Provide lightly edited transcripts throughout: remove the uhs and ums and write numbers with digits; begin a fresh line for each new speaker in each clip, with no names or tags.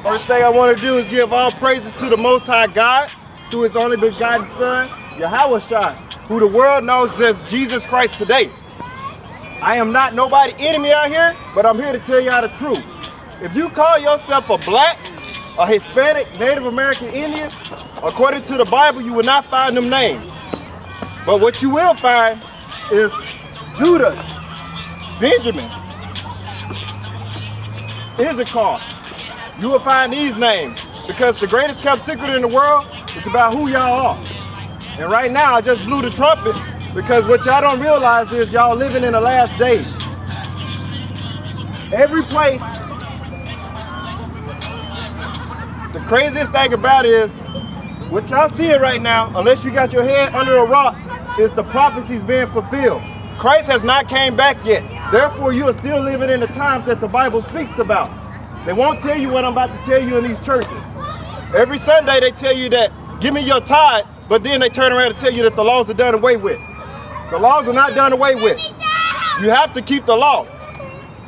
First thing I want to do is give all praises to the Most High God, through His only begotten Son, Yahweh, who the world knows as Jesus Christ today. I am not nobody's enemy out here, but I'm here to tell y'all the truth. If you call yourself a black, a Hispanic, Native American Indian, according to the Bible, you will not find them names. But what you will find is Judah, Benjamin, Issachar. You will find these names because the greatest kept secret in the world is about who y'all are. And right now, I just blew the trumpet because what y'all don't realize is y'all living in the last days. Every place, the craziest thing about it is, what y'all seeing right now, unless you got your head under a rock, is the prophecies being fulfilled. Christ has not came back yet. Therefore, you are still living in the times that the Bible speaks about. They won't tell you what I'm about to tell you in these churches. Every Sunday they tell you that, give me your tithes, but then they turn around and tell you that the laws are done away with. The laws are not done away with. You have to keep the law.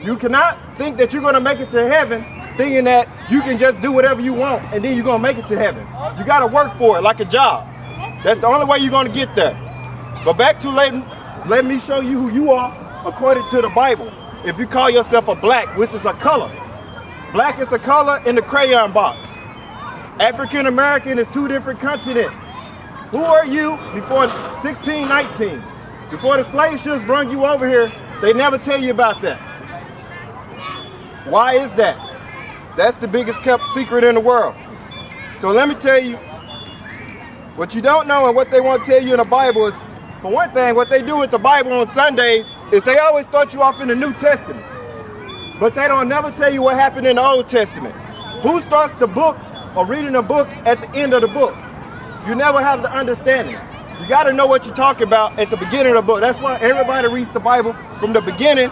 You cannot think that you're gonna make it to heaven thinking that you can just do whatever you want and then you're gonna make it to heaven. You gotta work for it like a job. That's the only way you're gonna get there. But back to let me show you who you are according to the Bible. If you call yourself a black, which is a color, black is a color in the crayon box. African American is two different continents. Who are you before 1619? Before the slave ships brought you over here, they never tell you about that. Why is that? That's the biggest kept secret in the world. So let me tell you, what you don't know and what they want to tell you in the Bible is, for one thing, what they do with the Bible on Sundays is they always start you off in the New Testament. But they don't never tell you what happened in the Old Testament. Who starts the book or reading a book at the end of the book? You never have the understanding. You got to know what you're talking about at the beginning of the book. That's why everybody reads the Bible from the beginning,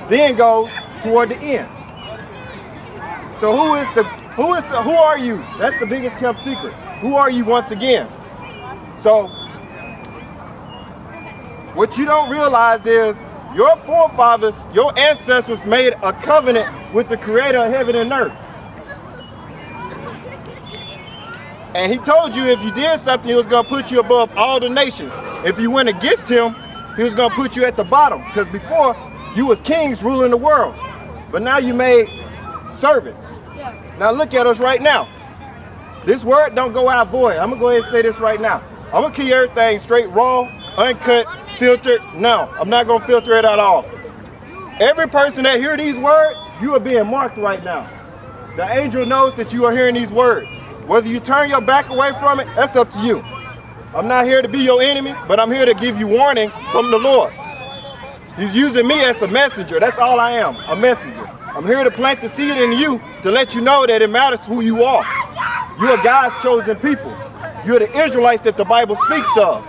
then goes toward the end. So who are you? That's the biggest kept secret. Who are you once again? So what you don't realize is your forefathers, your ancestors made a covenant with the creator of heaven and earth. And he told you if you did something, he was going to put you above all the nations. If you went against him, he was going to put you at the bottom. Because before, you was kings ruling the world. But now you made servants. Now look at us right now. This word don't go out void. I'm going to go ahead and say this right now. I'm going to keep everything straight, raw, uncut, filtered. No, I'm not going to filter it at all. Every person that hear these words, you are being marked right now. The angel knows that you are hearing these words. Whether you turn your back away from it, that's up to you. I'm not here to be your enemy, but I'm here to give you warning from the Lord. He's using me as a messenger. That's all I am, a messenger. I'm here to plant the seed in you to let you know that it matters who you are. You are God's chosen people. You're the Israelites that the Bible speaks of.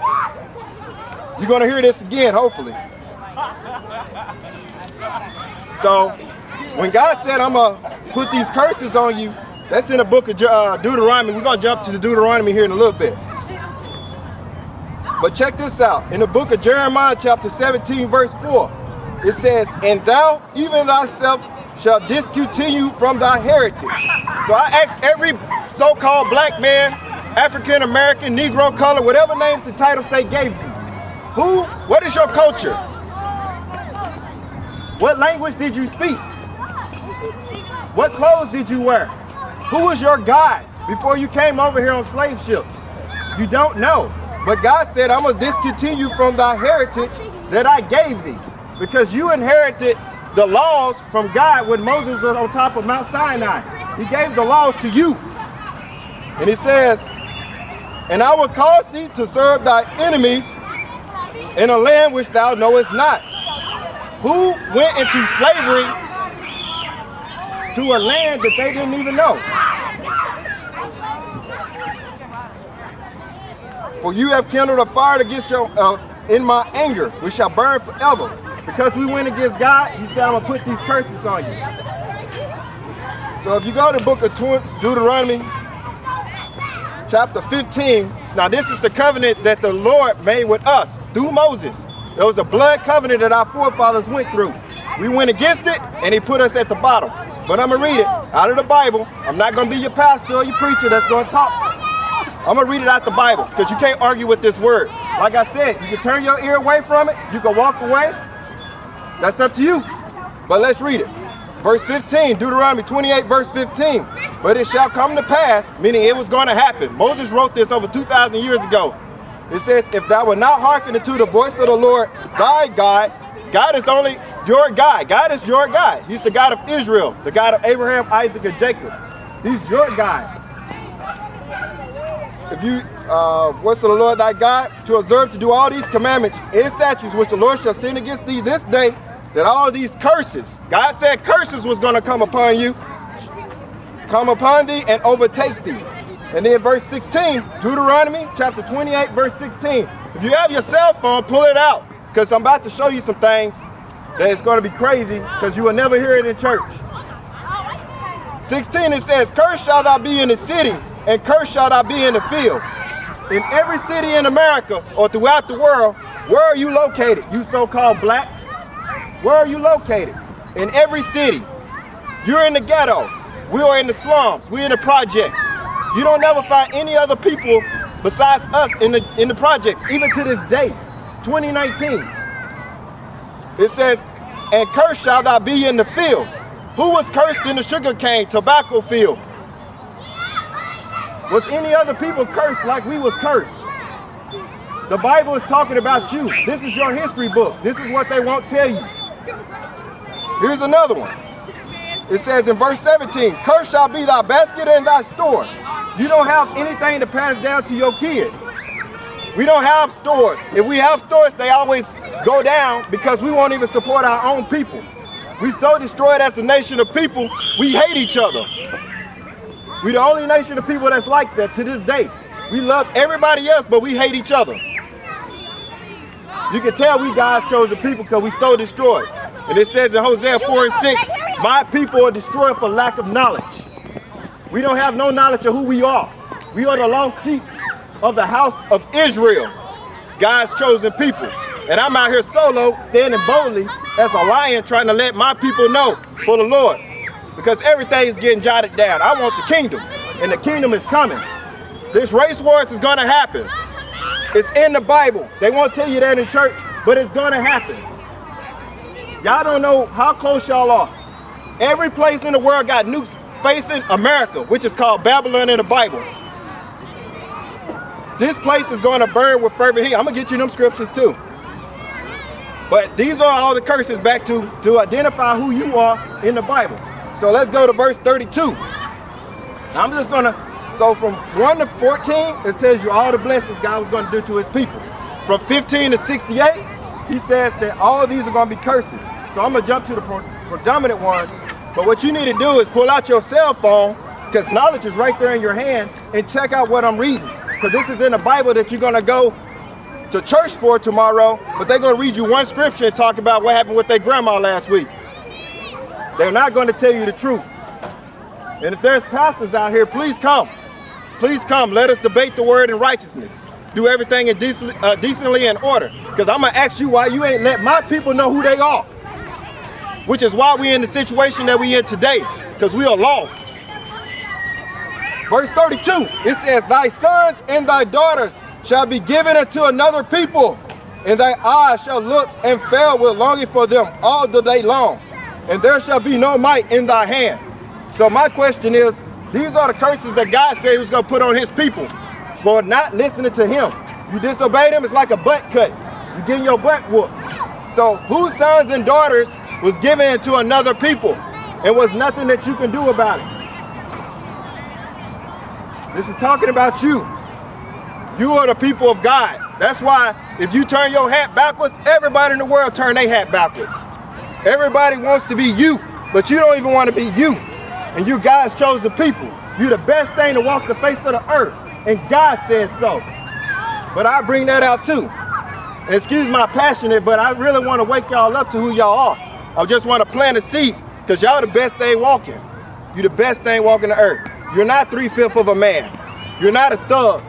You're going to hear this again, hopefully. So, when God said, I'm going to put these curses on you, that's in the book of Deuteronomy. We're going to jump to the Deuteronomy here in a little bit. But check this out. In the book of Jeremiah, chapter 17, verse 4, it says, and thou, even thyself, shalt discontinue from thy heritage. So I ask every so-called black man, African American, Negro, color, whatever names and titles they gave you. What is your culture? What language did you speak? What clothes did you wear? Who was your guide before you came over here on slave ships? You don't know. But God said, I'm going to discontinue from thy heritage that I gave thee. Because you inherited the laws from God when Moses was on top of Mount Sinai. He gave the laws to you. And he says, and I will cause thee to serve thy enemies in a land which thou knowest not. Who went into slavery to a land that they didn't even know? For you have kindled a fire against in my anger, which shall burn forever. Because we went against God, he said, I'm going to put these curses on you. So if you go to the book of Deuteronomy, chapter 15, now this is the covenant that the Lord made with us through Moses. There was a blood covenant that our forefathers went through. We went against it, and he put us at the bottom. But I'm going to read it out of the Bible. I'm not going to be your pastor or your preacher that's going to talk. I'm going to read it out the Bible, because you can't argue with this word. Like I said, you can turn your ear away from it. You can walk away. That's up to you. But let's read it. Verse 15, Deuteronomy 28, verse 15. But it shall come to pass, meaning it was going to happen. Moses wrote this over 2,000 years ago. It says, if thou wilt not hearken unto the voice of the Lord thy God, God is only your God. God is your God. He's the God of Israel, the God of Abraham, Isaac, and Jacob. He's your God. If you voice of the Lord thy God, to observe to do all these commandments and statutes which the Lord shall send against thee this day, that all these curses, God said curses was going to come upon you, come upon thee and overtake thee. And then verse 16, Deuteronomy chapter 28, verse 16. If you have your cell phone, pull it out, because I'm about to show you some things that is going to be crazy, because you will never hear it in church. 16, it says, cursed shall thou be in the city, and cursed shall thou be in the field. In every city in America or throughout the world, where are you located? You so-called blacks? Where are you located? In every city. You're in the ghetto. We are in the slums. We're in the projects. You don't never find any other people besides us in the projects, even to this day, 2019. It says, and cursed shall thou be in the field. Who was cursed in the sugarcane, tobacco field? Was any other people cursed like we was cursed? The Bible is talking about you. This is your history book. This is what they won't tell you. Here's another one. It says in verse 17, cursed shall be thy basket and thy store. You don't have anything to pass down to your kids. We don't have stores. If we have stores, they always go down because we won't even support our own people. We so destroyed as a nation of people, we hate each other. We're the only nation of people that's like that to this day. We love everybody else, but we hate each other. You can tell we God's chosen people because we so destroyed. And it says in Hosea 4 and 6, my people are destroyed for lack of knowledge. We don't have no knowledge of who we are. We are the lost sheep of the house of Israel, God's chosen people. And I'm out here solo, standing boldly as a lion, trying to let my people know for the Lord. Because everything is getting jotted down. I want the kingdom, and the kingdom is coming. This race wars is going to happen. It's in the Bible. They won't tell you that in church, but it's going to happen. Y'all don't know how close y'all are. Every place in the world got nukes facing America, which is called Babylon in the Bible. This place is going to burn with fervent heat. I'm going to get you them scriptures too. But these are all the curses back to identify who you are in the Bible. So let's go to verse 32. I'm just going to, so from 1 to 14, it tells you all the blessings God was going to do to his people. From 15 to 68, he says that all of these are going to be curses. So I'm going to jump to the predominant ones. But what you need to do is pull out your cell phone, because knowledge is right there in your hand, and check out what I'm reading. Because this is in the Bible that you're going to go to church for tomorrow, but they're going to read you one scripture and talk about what happened with their grandma last week. They're not going to tell you the truth. And if there's pastors out here, please come. Please come. Let us debate the word in righteousness. Do everything in decently in order. Because I'm going to ask you why you ain't let my people know who they are. Which is why we're in the situation that we're in today. Because we are lost. Verse 32, it says, thy sons and thy daughters shall be given unto another people, and thy eyes shall look and fail with longing for them all the day long, and there shall be no might in thy hand. So my question is, these are the curses that God said he was going to put on his people for not listening to him. You disobeyed him, it's like a butt cut. You're getting your butt whooped. So whose sons and daughters was given into another people and was nothing that you can do about it? This is talking about you. You are the people of God. That's why if you turn your hat backwards, everybody in the world turn their hat backwards. Everybody wants to be you, but you don't even want to be you. And you God's chosen people. You're the best thing to walk the face of the earth. And God says so. but I bring that out too. Excuse my passionate, but I really want to wake y'all up to who y'all are. I just want to plant a seed, because y'all the best thing walking. You the best thing walking the earth. You're not 3/5 of a man. You're not a thug.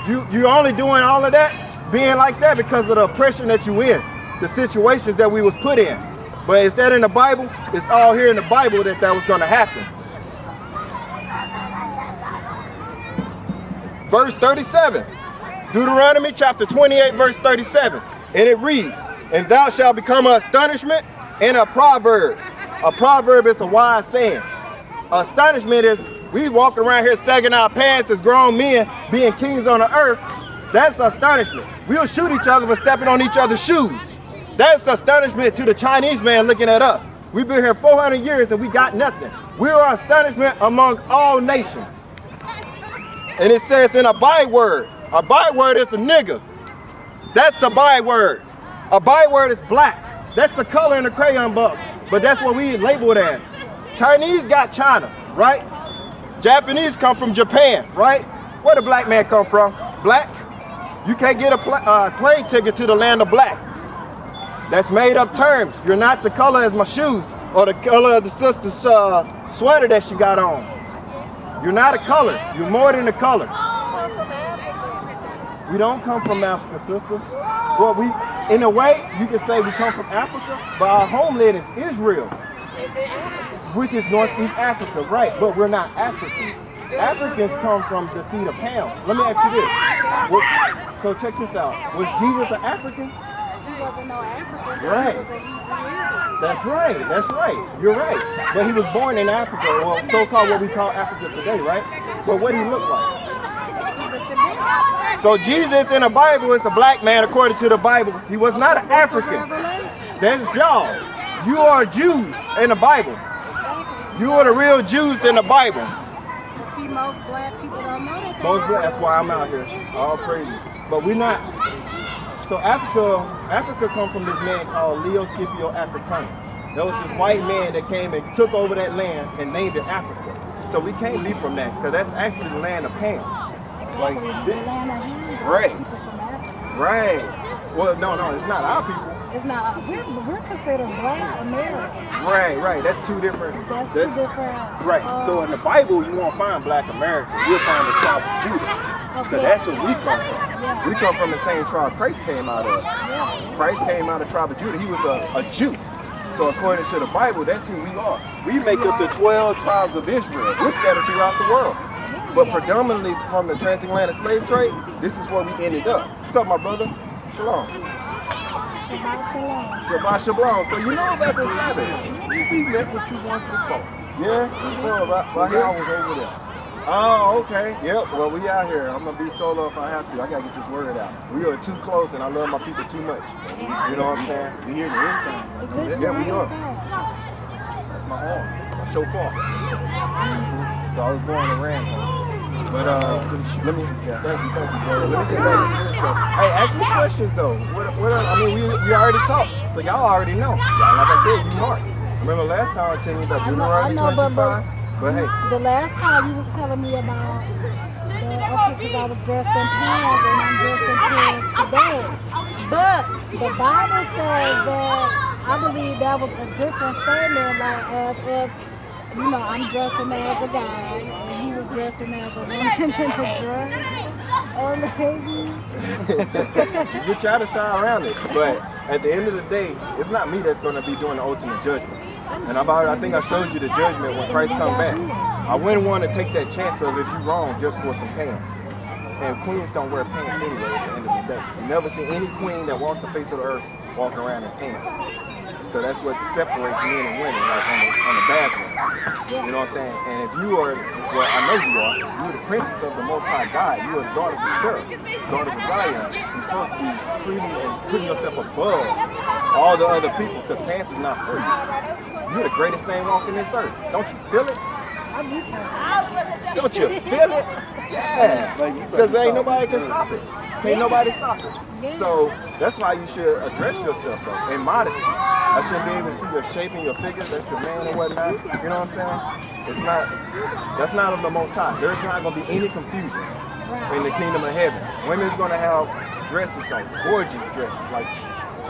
You're only doing all of that, being like that, because of the oppression that you in, the situations that we was put in. But is that in the Bible? It's all here in the Bible that was going to happen. Verse 37. Deuteronomy chapter 28, verse 37. And it reads, and thou shalt become an astonishment and a proverb. A proverb is a wise saying. Astonishment is we walk around here sagging our pants as grown men, being kings on the earth. That's astonishment. We'll shoot each other for stepping on each other's shoes. That's astonishment to the Chinese man looking at us. We've been here 400 years and we got nothing. We are astonishment among all nations. And it says in a byword. A byword is a nigger. That's a byword. A byword is black. That's the color in the crayon box. But that's what we label it as. Chinese got China, right? Japanese come from Japan, right? Where the black man come from? Black? You can't get a plane ticket to the land of black. That's made up terms. You're not the color as my shoes or the color of the sister's sweater that she got on. You're not a color. You're more than a color. We don't come from Africa, sister. Well, in a way, you can say we come from Africa, but our homeland is Israel, which is Northeast Africa, right? But we're not Africans. Africans come from the seed of Ham. Let me ask you this. So check this out. Was Jesus an African?
He wasn't no African.
Right.
He was a Hebrew.
That's right. That's right. You're right. But he was born in Africa, or so-called what we call Africa today, right? But what did he look like? So Jesus in the Bible is a black man according to the Bible. He was not an African. That's y'all. You are Jews in the Bible. You are the real Jews in the Bible.
See, most black people don't know that.
That's why I'm out here. All praises. But we're not. So Africa come from this man called Leo Scipio Africanus. There was this white man that came and took over that land and named it Africa. So we can't be from that, because that's actually the land of Ham. Like this. Right. Right. Well, no, it's not our people.
It's not. We're considered black American.
Right. That's two different.
That's two different.
Right. So in the Bible, you won't find black Americans. You'll find the tribe of Judah. Because that's where we come from. Yeah. We come from the same tribe Christ came out of. Yeah. Christ came out of the tribe of Judah. He was a Jew. So according to the Bible, that's who we are. We make up the 12 tribes of Israel. We're scattered throughout the world. But predominantly from the transatlantic slave trade, this is where we ended up. What's up, my brother? Shalom.
Shabbat shalom.
Shabbat shalom. So you know about the Sabbath. We met with you once before. Yeah? Well, right here. I was over there. Oh, okay. Yep. Well, we out here. I'm going to be solo if I have to. I got to get this word out. We are too close and I love my people too much. You know what I'm saying? We here to anything. Yeah, we are. That's my horn. My shofar. So I was born in Rambo. But let me, thank you, brother. Let me get back to this though. Hey, ask me questions though. I mean, we already talked, so y'all already know. Y'all, like I said, you mark. Remember last time I was telling you about Deuteronomy 25? But hey.
The last time you was telling me about because I was dressed in pants and I'm dressed in pants today. But the Bible says that I believe that was a different statement, like as if, you know, I'm dressing as a guy and he was dressing as a woman in a dress. Or maybe.
You try to shy around it, but at the end of the day, it's not me that's going to be doing the ultimate judgment. And I think I showed you the judgment when Christ come back. I wouldn't want to take that chance of if you're wrong just for some pants. And queens don't wear pants anyway at the end of the day. You never see any queen that walked the face of the earth walk around in pants. So that's what separates men and women, like on the bathroom. You know what I'm saying? And if you are, well, I know you are, you're the princess of the Most High God. You are the daughters of Sarah, daughters of Zion. You're supposed to be treating and putting yourself above all the other people, because pants is not for you. You're the greatest thing walking this earth. Don't you feel it? Don't you feel it? Yeah. Because ain't nobody can stop it. Ain't nobody stop it. So that's why you should address yourself though, in modesty. I shouldn't be able to see your shape and your figure, that's your man and whatnot. You know what I'm saying? That's not of the Most High. There's not going to be any confusion in in the kingdom of heaven. Women's gonna have dresses on, gorgeous dresses, like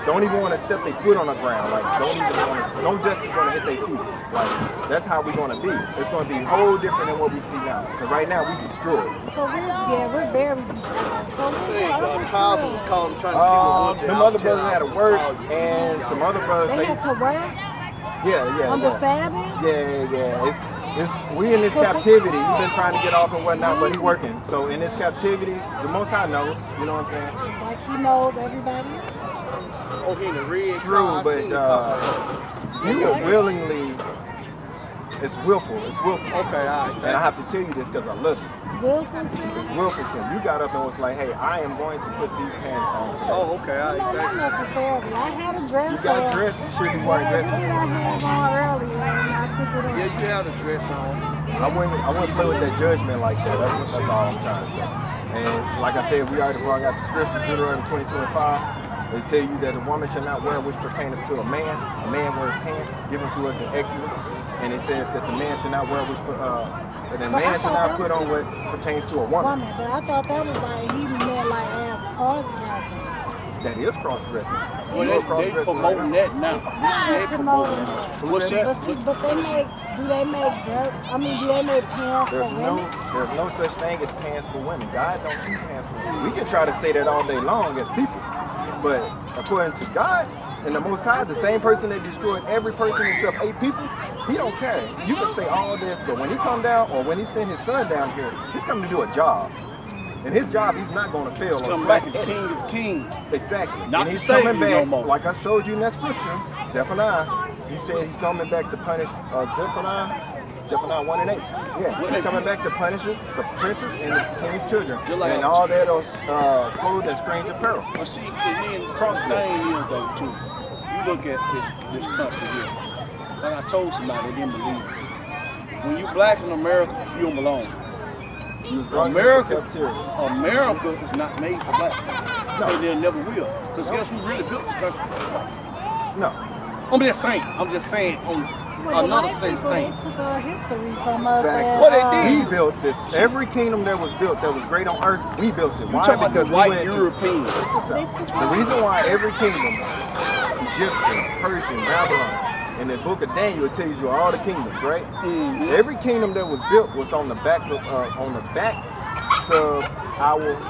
don't even want to step their foot on the ground. Like no dress is gonna hit their feet. Like that's how we're gonna be. It's gonna be whole different than what we see now. Cause right now we destroyed.
So we're very destroyed. So
Charles was calling trying to see what
them other brothers had to work, and some other brothers
they had to work
yeah
on the Sabbath.
Yeah. It's we in this captivity. He's been trying to get off and whatnot, but he's working. So in this captivity, the Most High knows. You know what I'm saying?
Just like he knows everybody else.
Oh, he in the red
True,
car.
but you are willingly. It's willful. It's willful.
Okay, all right.
And I have to tell you this because I love you.
Willful sin?
It's willful sin. You got up and was like, hey, I am going to put these pants on today.
Oh, okay, all
No,
right.
not necessarily. I had a dress
You got
on.
dressed. You should be wearing
Yeah,
dresses.
I had on earlier and I took it off.
Yeah, you have the dress on.
I wouldn't play with that judgment like that. That's all I'm trying to say. And like I said, we already brought out the scriptures, Deuteronomy 20:25. They tell you that a woman shall not wear which pertaineth to a man. A man wears pants, given to us in Exodus. And it says that the man shall not wear which, that the man shall not put on what pertains to a woman.
But I thought that was like, he meant like as cross-dressing.
That is cross-dressing.
Well, they promoting that now. You see they promoting that.
What's that?
But they make, do they make pants for women?
There's no such thing as pants for women. God don't see pants for women. We can try to say that all day long as people. But according to God and the Most High, the same person that destroyed every person except 8 people, he don't care. You can say all this, but when he come down or when he sent his son down here, he's coming to do a job. And his job, he's not going to fail.
He's coming back and king is king.
Exactly.
Not
and he's
to save
coming
you
back,
no more.
like I showed you in that scripture, Zephaniah, he said he's coming back to punish Zephaniah 1 and 8. Yeah, he's coming back to punish the princes and the king's children. And all that are clothed in strange apparel.
Well, see, and then cross thing is though too. You look at this country here. Like I told somebody, they didn't believe it. When you black in America, you don't belong. America is not made for black people. No, and they never will. Because guess who really built this country?
No.
I'm just saying on another sense thing.
They took our history from us.
Exactly.
What they did.
We built this. Every kingdom that was built, that was great on earth, we built it. Why?
talking about
Because
the white
we went
Europeans.
The reason why every kingdom, Egyptian, Persian, Babylon, in the book of Daniel, it tells you all the kingdoms, right?
Mm-hmm.
Every kingdom that was built was on the backs of our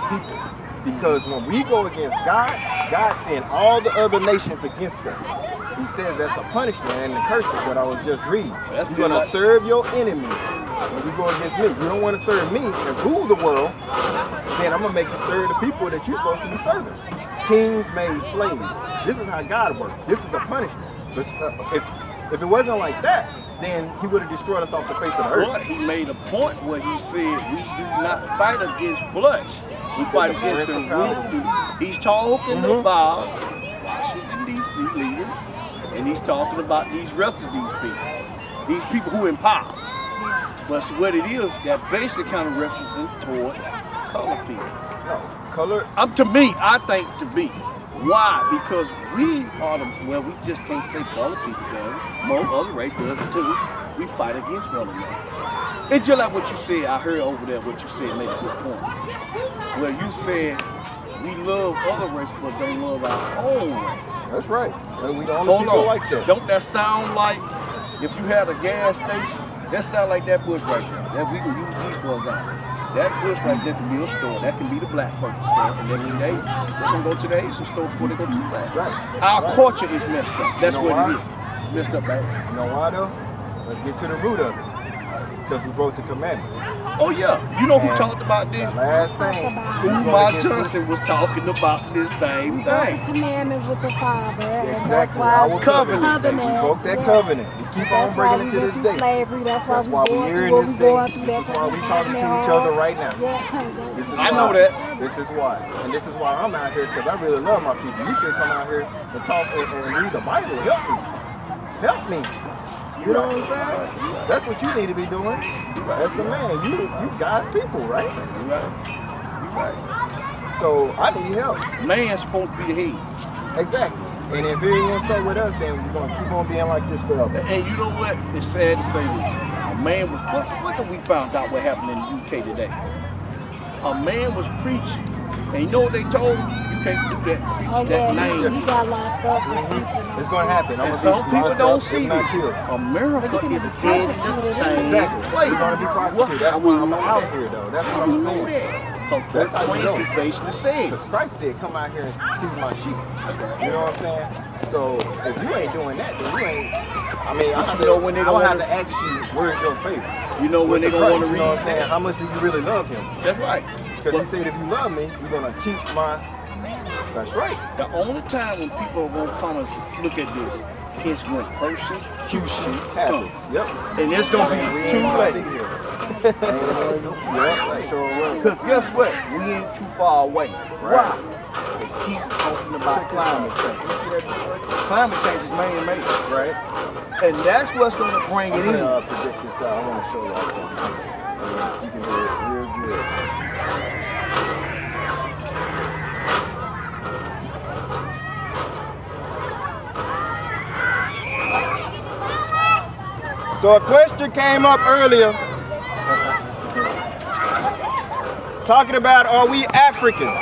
people. Because when we go against God, God sent all the other nations against us. He says that's a punishment and the curses that I was just reading. You're going to serve your enemies when you go against me. You don't want to serve me and rule the world, then I'm going to make you serve the people that you're supposed to be serving. Kings made slaves. This is how God works. This is a punishment. If it wasn't like that, then he would have destroyed us off the face of the earth.
But he made a point where he said we do not fight against flesh. We fight against the rulers. He's talking about Washington, D.C. leaders, and he's talking about these rest of these people who in power. But see, what it is, that basically kind of represents toward colored people.
No, color.
To me, I think to be. Why? Because we are we just can't say colored people does. Most other race does it too. We fight against one another. It's just like what you said, I heard over there what you said made a good point. Where you said we love other races but don't love our own race.
That's right. And we the only people like that.
Don't that sound like if you had a gas station, that sound like that bush right there. That we can use these for example. That bush right there can be a store. That can be the black person store. And then when they're going to go to the Asian store before they go to the black.
Right.
Our culture is messed up. That's
You know
what
why?
it is. Messed up, right?
You know why though? Let's get to the root of it. Because we broke the commandments.
Oh yeah. You know who
And
talked about this?
The last thing.
Umar Johnson was talking about this same
We broke the
thing.
commandments with the Father. And that's
Exactly.
why
Our
covenant.
We broke that covenant. We keep on breaking it to this day.
Slavery.
That's why we're here in this day. This is why we're talking to each other right now. This is
I
why.
know that.
This is why. And this is why I'm out here, because I really love my people. You should come out here and talk and read the Bible. Help me. Help me. You know what I'm saying? That's what you need to be doing. As the man. You God's people, right?
You right.
So I need help.
Man's supposed to be the head.
Exactly. And if it ain't gonna start with us, then we're gonna keep on being like this forever.
And you know what? It's sad to say this. A man was what did we found out what happened in the UK today? a man was preaching, and you know what they told him? You can't do that, preach
Oh,
that
yeah,
name.
he got locked up for preaching.
It's going to happen.
And some people don't see
not
this.
killed.
America is headed the same
Exactly.
way.
You're going to be prosecuted. That's why I'm out here, though. That's what I'm saying.
That's
how you
Christ
know.
is basically saying.
Because Christ said, come out here and feed my sheep. You know what I'm saying? So if you ain't doing that, then you ain't. I mean, I have to,
know when they
I
gonna
would have
wanna-
to ask you, where's your faith?
You know when
With
they
the
gonna
Christ,
want to
you know what I'm
read.
saying? How much do you really love him?
That's right.
Because he said, if you love me, you're going to keep my. That's right.
The only time when people are going to come and look at this is when persecution
Happens.
comes.
Yep.
And it's going to be too late.
Yep. Sure will.
Because guess what? We ain't too far away. Why? They keep talking about climate change. Climate change is man-made.
Right.
And that's what's going to bring it
I'm
in.
gonna project this out. I want to show y'all something. You can hear it real good. So a question came up earlier talking about, are we Africans?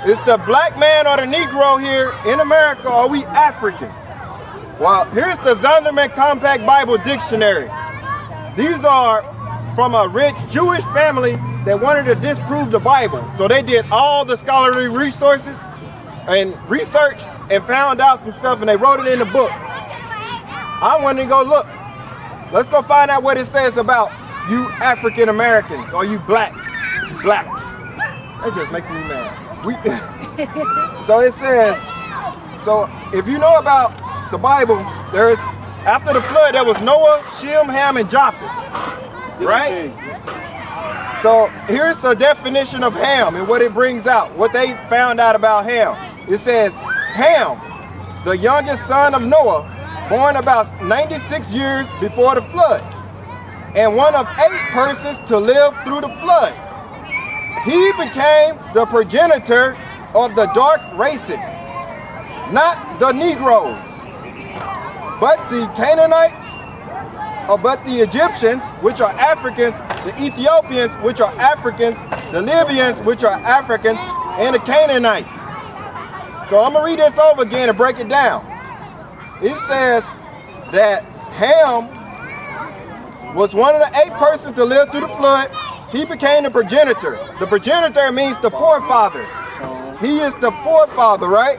Is the black man or the Negro here in America, are we Africans? Well, here's the Zondervan Compact Bible Dictionary. These are from a rich Jewish family that wanted to disprove the Bible. So they did all the scholarly resources and research and found out some stuff, and they wrote it in the book. I wanted to go look. Let's go find out what it says about you African Americans or you blacks. Blacks. That just makes me mad. So it says, so if you know about the Bible, there's, after the flood, there was Noah, Shem, Ham, and Japheth. Right? So here's the definition of Ham and what it brings out, what they found out about Ham. It says, Ham, the youngest son of Noah, born about 96 years before the flood, and one of 8 persons to live through the flood. He became the progenitor of the dark races, not the Negroes, but the Canaanites, but the Egyptians, which are Africans, the Ethiopians, which are Africans, the Libyans, which are Africans, and the Canaanites. So I'm gonna read this over again and break it down. It says that Ham was one of the 8 persons to live through the flood. He became the progenitor. The progenitor means the forefather. He is the forefather, right,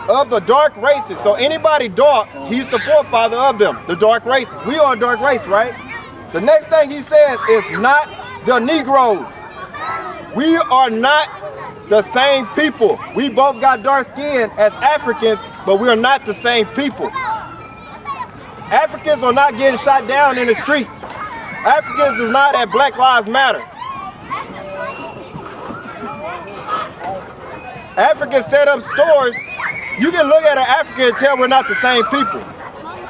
of the dark races. So anybody dark, he's the forefather of them, the dark races. We are a dark race, right? The next thing he says is not the Negroes. We are not the same people. We both got dark skin as Africans, but we are not the same people. Africans are not getting shot down in the streets. Africans is not at Black Lives Matter. Africans set up stores. You can look at an African and tell we're not the same people,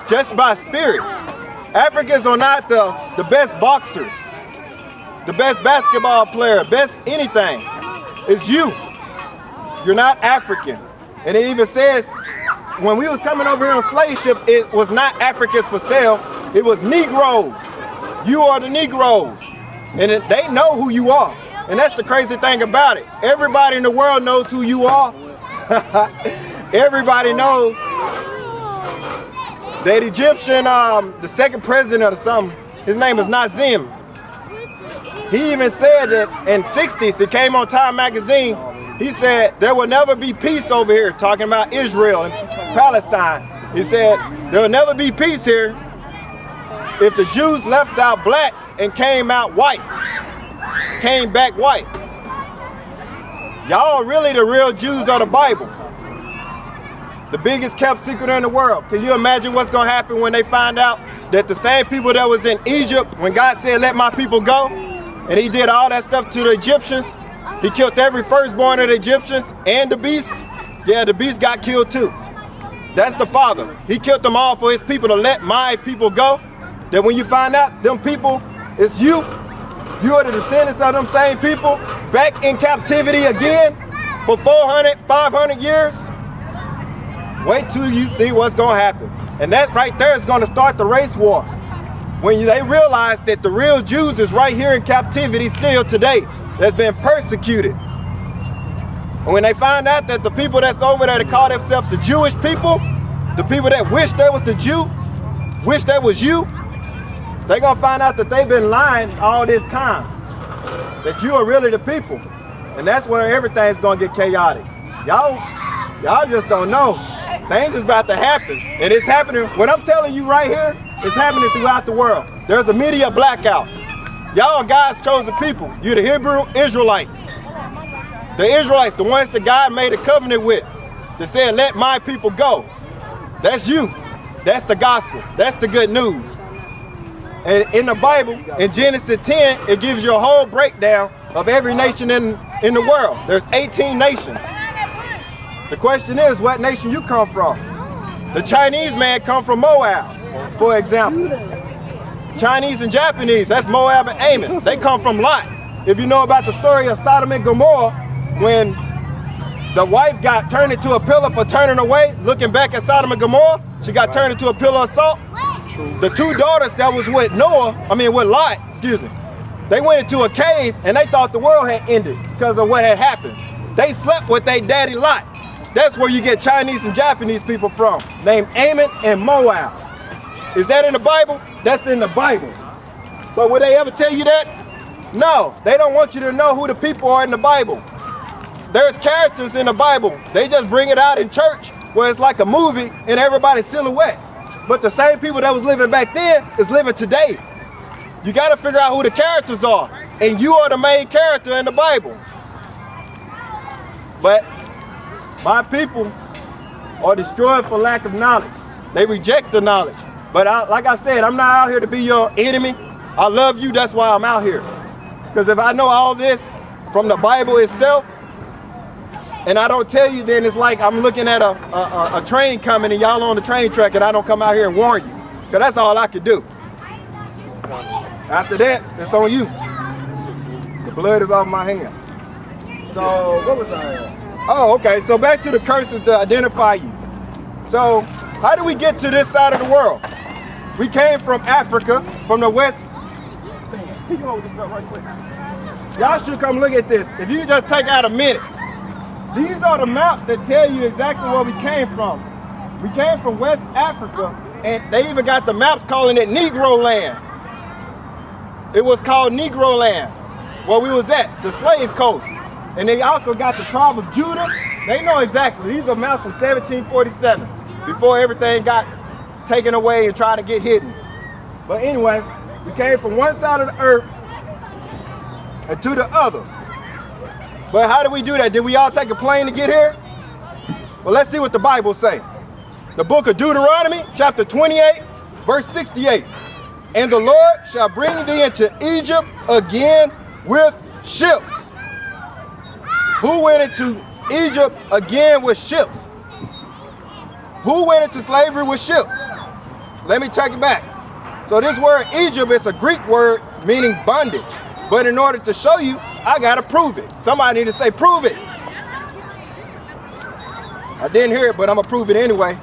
just by spirit. Africans are not the best boxers, the best basketball player, best anything. It's you. You're not African. And it even says, when we was coming over here on slave ship, it was not Africans for sale, it was Negroes. You are the Negroes. And they know who you are. And that's the crazy thing about it. Everybody in the world knows who you are. Everybody knows that Egyptian, the second president or something, his name is Nazim. He even said that in 60s, it came on Time magazine, he said there will never be peace over here, talking about Israel and Palestine. He said there will never be peace here if the Jews left out black and came out white, came back white. Y'all are really the real Jews of the Bible. The biggest kept secret in the world. Can you imagine what's gonna happen when they find out that the same people that was in Egypt, when God said, let my people go, and he did all that stuff to the Egyptians, he killed every firstborn of the Egyptians and the beast. Yeah, the beast got killed too. That's the Father. He killed them all for his people to let my people go. That when you find out them people, it's you. You are the descendants of them same people back in captivity again for 400, 500 years. Wait till you see what's gonna happen. And that right there is gonna start the race war. When they realize that the real Jews is right here in captivity still today. that's been persecuted. And when they find out that the people that's over there that call themselves the Jewish people, the people that wish they was the Jew, wish that was you, they're gonna find out that they've been lying all this time, that you are really the people. And that's where everything's gonna get chaotic. Y'all just don't know. Things is about to happen, and it's happening. What I'm telling you right here is happening throughout the world. There's a media blackout. Y'all are God's chosen people. You're the Hebrew Israelites. The Israelites, the ones that God made a covenant with, that said, let my people go. That's you. That's the gospel. That's the good news. And in the Bible, in Genesis 10, it gives you a whole breakdown of every nation in the world. There's 18 nations. The question is, what nation you come from? The Chinese man come from Moab, for example. Chinese and Japanese, that's Moab and Ammon. They come from Lot. If you know about the story of Sodom and Gomorrah, when the wife got turned into a pillar for turning away, looking back at Sodom and Gomorrah, she got turned into a pillar of salt. The two daughters that was with with Lot, they went into a cave and they thought the world had ended because of what had happened. They slept with their daddy Lot. That's where you get Chinese and Japanese people from, named Ammon and Moab. Is that in the Bible? That's in the Bible. But would they ever tell you that? No, they don't want you to know who the people are in the Bible. There's characters in the Bible. They just bring it out in church where it's like a movie and everybody's silhouettes. But the same people that was living back then is living today. You got to figure out who the characters are. And you are the main character in the Bible. But my people are destroyed for lack of knowledge. They reject the knowledge. But like I said, I'm not out here to be your enemy. I love you, that's why I'm out here. Because if I know all this from the Bible itself, and I don't tell you, then it's like I'm looking at a train coming and y'all on the train track and I don't come out here and warn you. Because that's all I could do. After that, it's on you. The blood is off my hands. So, what was I at? Oh, okay, so back to the curses to identify you. So, how do we get to this side of the world? We came from Africa, from the west. Can you hold this up right quick? Y'all should come look at this. If you just take out a minute. These are the maps that tell you exactly where we came from. We came from West Africa, and they even got the maps calling it Negro land. It was called Negro land, where we was at, the slave coast. And they also got the tribe of Judah. They know exactly. These are maps from 1747, before everything got taken away and tried to get hidden. But anyway, we came from one side of the earth and to the other. But how did we do that? Did we all take a plane to get here? Well, let's see what the Bible say. The book of Deuteronomy, chapter 28, verse 68. And the Lord shall bring thee into Egypt again with ships. Who went into Egypt again with ships? Who went into slavery with ships? Let me take it back. So this word Egypt is a Greek word meaning bondage. But in order to show you, I gotta prove it. Somebody need to say, prove it. I didn't hear it, but I'm gonna prove it anyway.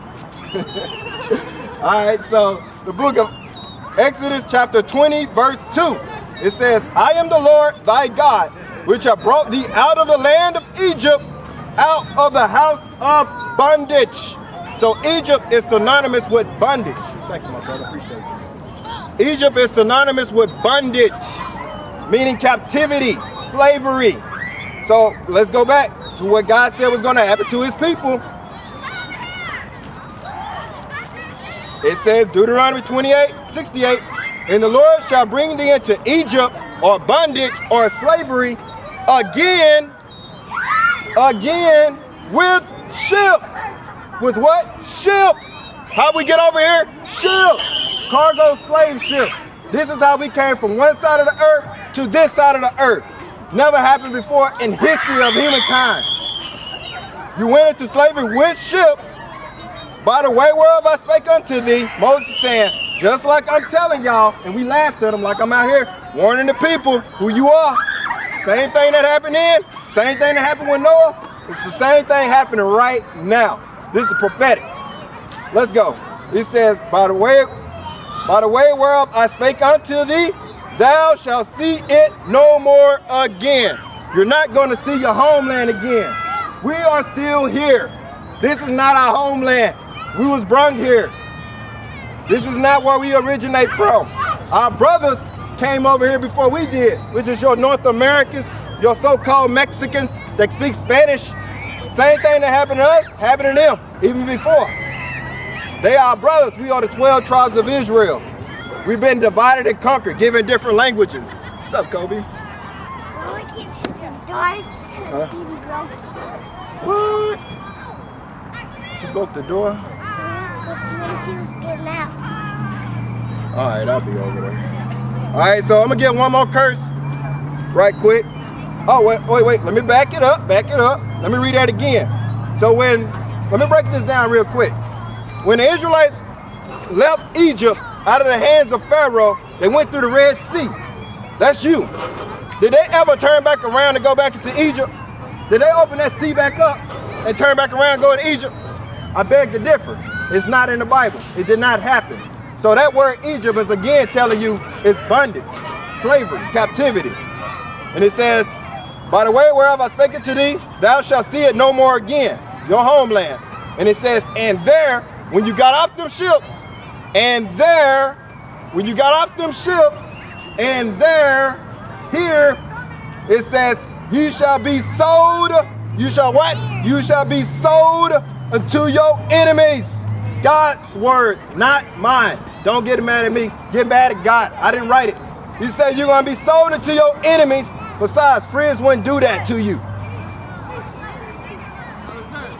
All right, so the book of Exodus chapter 20, verse 2. It says, I am the Lord thy God, which have brought thee out of the land of Egypt, out of the house of bondage. So Egypt is synonymous with bondage. Thank you, my brother, appreciate it. Egypt is synonymous with bondage, meaning captivity, slavery. So let's go back to what God said was going to happen to his people. It says, Deuteronomy 28, 68, and the Lord shall bring thee into Egypt, or bondage, or slavery, again with ships. With what? Ships. How we get over here? Ships. Cargo slave ships. This is how we came from one side of the earth to this side of the earth. Never happened before in history of humankind. You went into slavery with ships. By the way whereof I spake unto thee, Moses saying, just like I'm telling y'all, and we laughed at him like I'm out here warning the people who you are. Same thing that happened then, same thing that happened with Noah. It's the same thing happening right now. This is prophetic. Let's go. It says, by the way whereof I spake unto thee, thou shalt see it no more again. You're not going to see your homeland again. We are still here. This is not our homeland. We was brung here. This is not where we originate from. Our brothers came over here before we did, which is your North Americans, your so-called Mexicans that speak Spanish. Same thing that happened to us, happened to them, even before. They are our brothers. We are the 12 tribes of Israel. We've been divided and conquered, given different languages. What's up, Kobe? Huh? What? She broke the door? All right, I'll be over there. All right, so I'm gonna get one more curse right quick. Oh, wait, let me back it up. Let me read that again. So let me break this down real quick. When the Israelites left Egypt out of the hands of Pharaoh, they went through the Red Sea. That's you. Did they ever turn back around and go back into Egypt? Did they open that sea back up and turn back around and go to Egypt? I beg to differ. It's not in the Bible. It did not happen. So that word Egypt is again telling you it's bondage, slavery, captivity. And it says, by the way whereof I spake it to thee, thou shalt see it no more again, your homeland. And it says, and there, when you got off them ships, and there, when you got off them ships, and there, here, it says, you shall be sold, you shall what? You shall be sold unto your enemies. God's words, not mine. Don't get mad at me, get mad at God. I didn't write it. He said you're gonna be sold unto your enemies. Besides, friends wouldn't do that to you.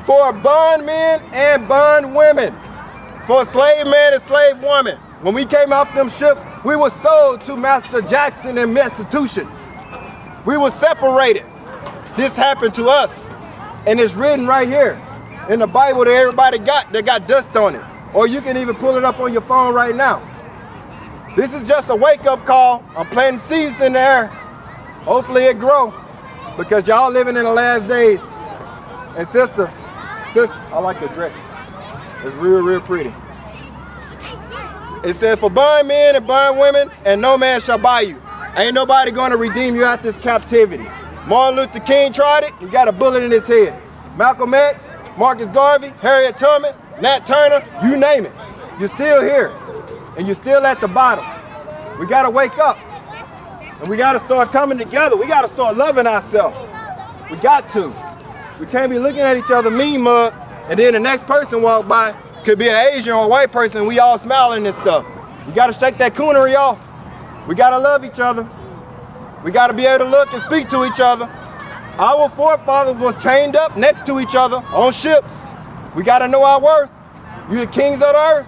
For bondmen and bondwomen, for slave man and slave woman. When we came off them ships, we were sold to Master Jackson and Massachusetts. We were separated. This happened to us. And it's written right here in the Bible that everybody got, that got dust on it. Or you can even pull it up on your phone right now. This is just a wake-up call. I'm planting seeds in there. Hopefully it grow, because y'all living in the last days. And sister, I like your dress. It's real, real pretty. It says, for bondmen and bondwomen, and no man shall buy you. Ain't nobody gonna redeem you out this captivity. Martin Luther King tried it, he got a bullet in his head. Malcolm X, Marcus Garvey, Harriet Tubman, Nat Turner, you name it. You're still here, and you're still at the bottom. We gotta wake up. And we gotta start coming together. We gotta start loving ourselves. We got to. We can't be looking at each other mean mug, and then the next person walk by, could be an Asian or a white person, and we all smiling and stuff. We gotta shake that coonery off. We gotta love each other. We gotta be able to look and speak to each other. Our forefathers was chained up next to each other on ships. We gotta know our worth. You the kings of the earth.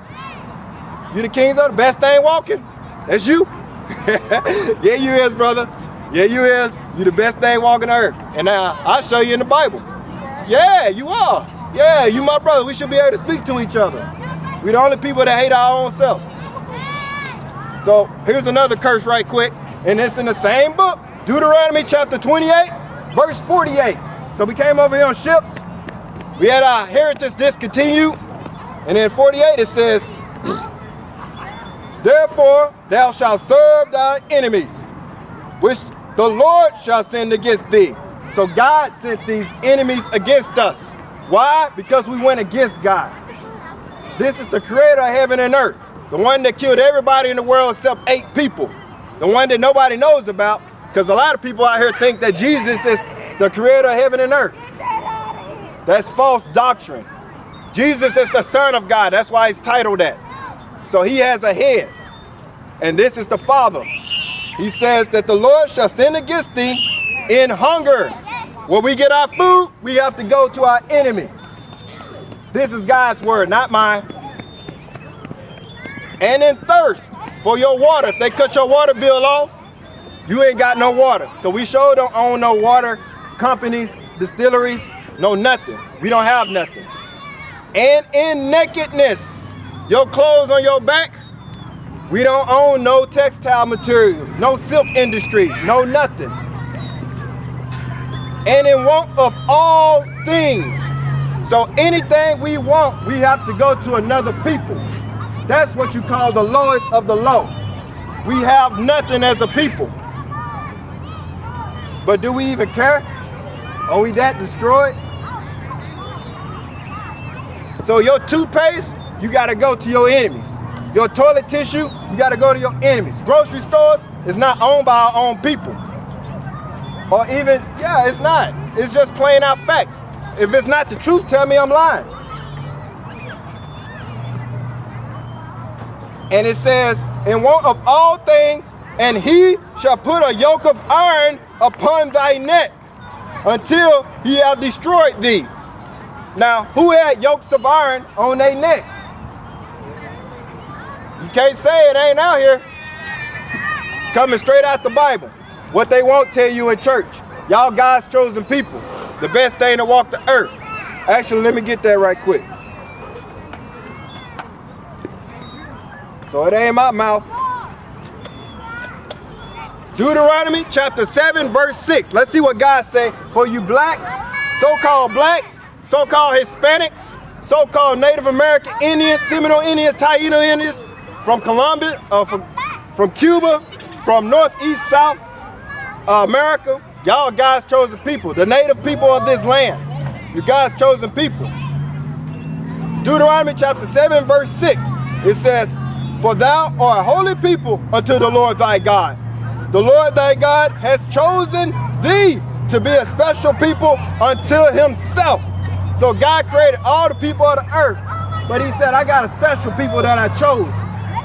You the kings of the best thing walking. That's you. Yeah, you is, brother. Yeah, you is. You the best thing walking the earth. And now I'll show you in the Bible. Yeah, you are. Yeah, you my brother. We should be able to speak to each other. We the only people that hate our own self. So here's another curse right quick. And it's in the same book, Deuteronomy chapter 28, verse 48. So we came over here on ships. We had our heritage discontinued. And in 48 it says, therefore thou shalt serve thy enemies, which the Lord shall send against thee. So God sent these enemies against us. Why? Because we went against God. This is the creator of heaven and earth. The one that killed everybody in the world except 8 people. The one that nobody knows about, because a lot of people out here think that Jesus is the creator of heaven and earth. That's false doctrine. Jesus is the Son of God. That's why he's titled that. So he has a head. And this is the Father. He says that the Lord shall send against thee in hunger. When we get our food, we have to go to our enemy. This is God's word, not mine. And in thirst for your water. If they cut your water bill off, you ain't got no water. Because we sure don't own no water companies, distilleries, no nothing. We don't have nothing. And in nakedness, your clothes on your back, we don't own no textile materials, no silk industries, no nothing. And in want of all things. So anything we want, we have to go to another people. That's what you call the lowest of the low. we have nothing as a people. But do we even care? Are we that destroyed? So your toothpaste, you gotta go to your enemies. Your toilet tissue, you gotta go to your enemies. Grocery stores is not owned by our own people. Or even, yeah, it's not. It's just plain out facts. If it's not the truth, tell me I'm lying. And it says, in want of all things, and he shall put a yoke of iron upon thy neck until he have destroyed thee. Now, who had yokes of iron on their necks? You can't say it ain't out here. Coming straight out the Bible. What they won't tell you in church. Y'all God's chosen people. The best thing to walk the earth. Actually, let me get that right quick. So it ain't my mouth. Deuteronomy chapter 7, verse 6. Let's see what God say. For you blacks, so-called Hispanics, so-called Native American Indians, Seminole Indians, Taino Indians, from Colombia, from Cuba, from Northeast, South America, y'all God's chosen people, the native people of this land. You God's chosen people. Deuteronomy chapter 7, verse 6. It says, for thou art a holy people unto the Lord thy God. The Lord thy God has chosen thee to be a special people unto himself. So God created all the people of the earth, but he said, I got a special people that I chose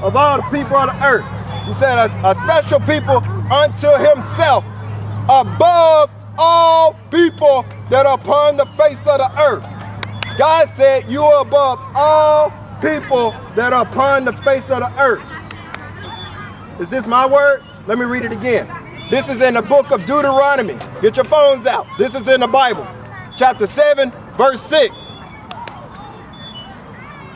of all the people of the earth. He said, a special people unto himself, above all people that are upon the face of the earth. God said, you are above all people that are upon the face of the earth. Is this my words? Let me read it again. This is in the book of Deuteronomy. Get your phones out. This is in the Bible. Chapter 7, verse 6.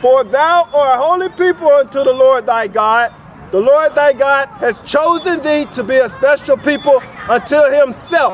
For thou art a holy people unto the Lord thy God. The Lord thy God has chosen thee to be a special people unto himself.